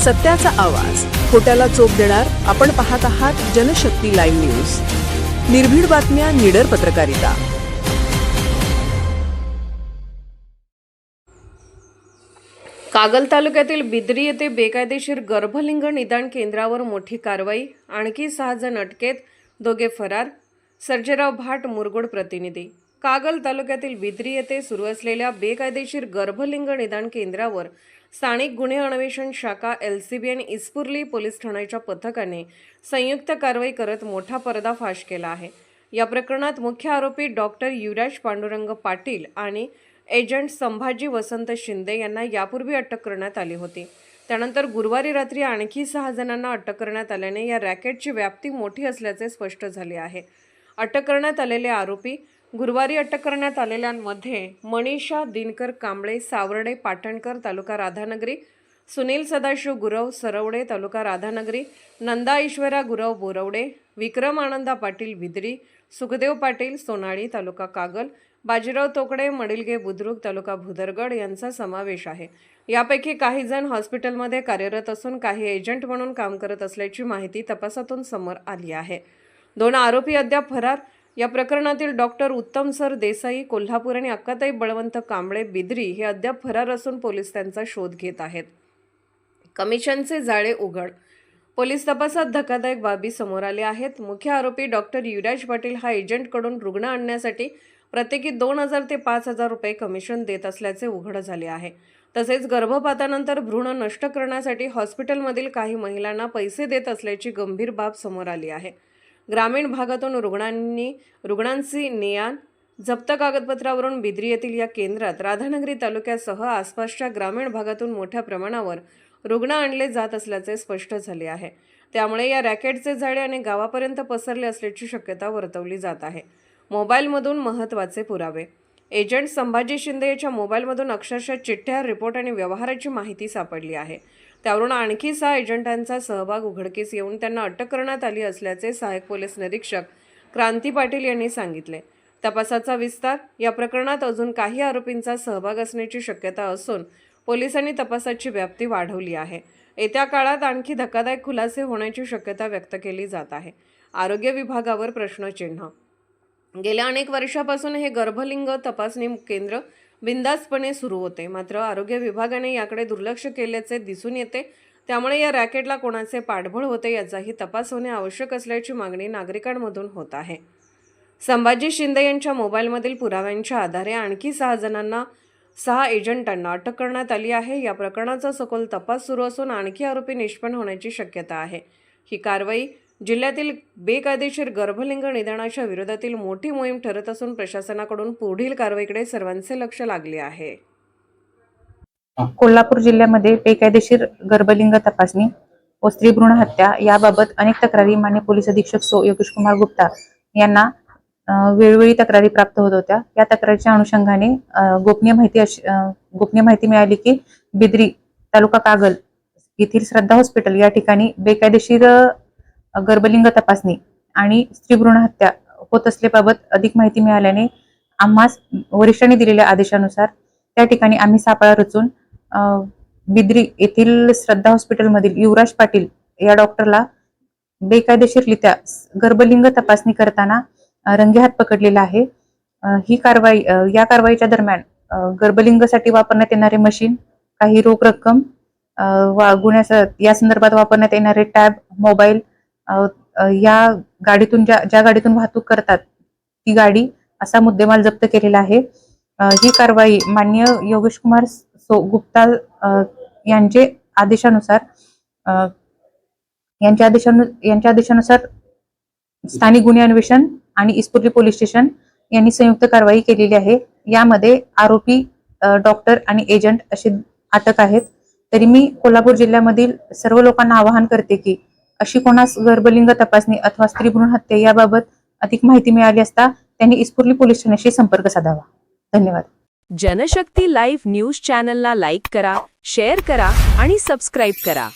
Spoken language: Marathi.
सत्याचा आवाज, खोट्याला चोप देणार. आपण पाहत आहात जनशक्ती लाईव्ह न्यूज. निर्भीड बातम्या, निडर पत्रकारिता. कागल तालुक्यातील बिद्री येथे बेकायदेशीर गर्भलिंग निदान केंद्रावर मोठी कारवाई. आणखी 6 जण अटकेत, 2 फरार. सर्जेराव भाट, मुरगुड प्रतिनिधी. कागल तालुक्यातील बिद्री येथे सुरू असलेल्या बेकायदेशीर गर्भलिंग निदान केंद्रावर स्थानिक गुन्हे अन्वेषण शाखा, LCB आणि इस्पुर्ली पोलीस ठाण्याच्या पथकाने संयुक्त कारवाई करत मोठा पर्दाफाश केला आहे. या प्रकरणात मुख्य आरोपी डॉक्टर युवराज पांडुरंग पाटील आणि एजंट संभाजी वसंत शिंदे यांना यापूर्वी अटक करण्यात आली होती. त्यानंतर गुरुवारी रात्री आणखी 6 जणांना अटक करण्यात आल्याने या रॅकेटची व्याप्ती मोठी असल्याचे स्पष्ट झाले आहे. अटक करण्यात आलेले आरोपी गुरुवारी अटक करण्यात आलेल्यांमध्ये मनीषा दिनकर कांबळे, सावर्डे पाटणकर, तालुका राधानगरी, सुनील सदाशिव गुरव, सरवडे, तालुका राधानगरी, नंदा ईश्वरा गुरव, बोरवडे, विक्रम आनंदा पाटील, बिद्री, सुखदेव पाटील, सोनाळी, तालुका कागल, बाजीराव तोकडे, मडिलगे बुद्रुक, तालुका भुदरगड यांचा समावेश आहे. यापैकी काही जण हॉस्पिटलमध्ये कार्यरत असून काही एजंट म्हणून काम करत असल्याची माहिती तपासातून समोर आली आहे. 2 आरोपी अद्याप फरार. या प्रकरणातील डॉक्टर उत्तम सर देसाई, कोल्हापूर आणि अक्काताई बळवंत कांबळे, बिद्री हे अद्याप फरार असून पोलीस त्यांचा शोध घेत आहेत. कमिशनचे जाळे उघड. पोलीस तपासात धक्कादायक बाबी समोर आल्या आहेत. मुख्य आरोपी डॉक्टर युवराज पाटील हा एजंटकडून रुग्ण आणण्यासाठी प्रत्येकी 2,000 ते 5,000 रुपये कमिशन देत असल्याचे उघड झाले आहे. तसेच गर्भपातानंतर भ्रूण नष्ट करण्यासाठी हॉस्पिटलमधील काही महिलांना पैसे देत असल्याची गंभीर बाब समोर आली आहे. ग्रामीण भागातून रुग्णांची ने-आण. जप्त कागदपत्रावरून बिद्री येथील या केंद्रात राधानगरी तालुक्यासह आसपासच्या ग्रामीण भागातून मोठ्या प्रमाणावर रुग्ण आणले जात असल्याचे स्पष्ट झाले आहे. त्यामुळे या रॅकेटचे जाळे अनेक गावापर्यंत पसरले असल्याची शक्यता वर्तवली जात आहे. मोबाईलमधून महत्त्वाचे पुरावे. एजंट संभाजी शिंदे याच्या मोबाईलमधून अक्षरशः चिठ्ठ्या, रिपोर्ट आणि व्यवहाराची माहिती सापडली आहे. त्यावरून आणखी 6 एजंटांचा सहभाग उघडकीस येऊन त्यांना अटक करण्यात आली असल्याचे सहाय्यक पोलीस निरीक्षक क्रांती पाटील यांनी सांगितले. तपासाचा विस्तार. या प्रकरणात अजून काही आरोपींचा सहभाग असण्याची शक्यता असून पोलिसांनी तपासाची व्याप्ती वाढवली आहे. येत्या काळात आणखी धक्कादायक खुलासे होण्याची शक्यता व्यक्त केली जात आहे. आरोग्य विभागावर प्रश्नचिन्ह. गेल्या अनेक वर्षापासून हे गर्भलिंग तपासणी केंद्र बिनधास्तपणे सुरू होते, मात्र आरोग्य विभागाने याकडे दुर्लक्ष केल्याचे दिसून येते. त्यामुळे या रॅकेटला कोणाचे पाठबळ होते याचाही तपास होणे आवश्यक असल्याची मागणी नागरिकांमधून होत आहे. संभाजी शिंदे यांच्या मोबाईलमधील पुराव्यांच्या आधारे आणखी 6 एजंटांना अटक करण्यात आली आहे. या प्रकरणाचा सखोल तपास सुरू असून आणखी आरोपी निष्पन्न होण्याची शक्यता आहे. ही कारवाई जिल्ह्यातील बेकायदेशीर गर्भलिंग निदानाच्या विरोधातील मोठी मोहीम ठरत असून प्रशासनाकडून पुढील कारवाईकडे सर्वांचे लक्ष लागले आहे. कोल्हापूर जिल्ह्यामध्ये बेकायदेशीर गर्भलिंग तपासणी व स्त्री भ्रूण हत्या याबाबत अनेक तक्रारी मान्य पोलीस अधीक्षक योगेश कुमार गुप्ता यांना वेळोवेळी तक्रारी प्राप्त होत होत्या. या तक्रारीच्या अनुषंगाने गोपनीय माहिती मिळाली की बिद्री, तालुका कागल येथील श्रद्धा हॉस्पिटल या ठिकाणी बेकायदेशीर गर्भलिंग तपासणी आणि स्त्री भ्रूण हत्या होत असल्याबाबत अधिक माहिती मिळाल्याने आम्हास वरिष्ठांनी दिलेल्या आदेशानुसार त्या ठिकाणी आम्ही सापळा रचून बिद्री येथील श्रद्धा हॉस्पिटलमधील युवराज पाटील या डॉक्टरला बेकायदेशीररित्या गर्भलिंग तपासणी करताना रंगेहात पकडलेला आहे. या कारवाईच्या दरम्यान गर्भलिंगसाठी वापरण्यात येणारे मशीन, काही रोख रक्कम, या संदर्भात वापरण्यात येणारे टॅब, मोबाईल, या गाडीतून ज्या गाडीतून वाहतूक करतात ती गाडी असा मुद्देमाल जप्त केलेला आहे. ही कारवाई मान्य योगेश कुमार गुप्ता यांच्या आदेशानुसार स्थानिक गुन्हे अन्वेषण आणि इस्पुर्ली पोलीस स्टेशन यांनी संयुक्त कारवाई केलेली आहे. यामध्ये आरोपी, डॉक्टर आणि एजंट असे अटक आहेत. तरी मी कोल्हापूर जिल्ह्यामधील सर्व लोकांना आवाहन करते की अशी कोणास गर्भलिंग तपासणी अथवा स्त्री भ्रूण हत्या याबाबत अधिक माहिती मिळाली असता त्यांनी इस्पुर्ली पोलीस ठाण्याशी संपर्क साधावा. धन्यवाद. जनशक्ती लाईव्ह न्यूज चॅनलला लाईक करा, शेअर करा आणि सबस्क्राईब करा.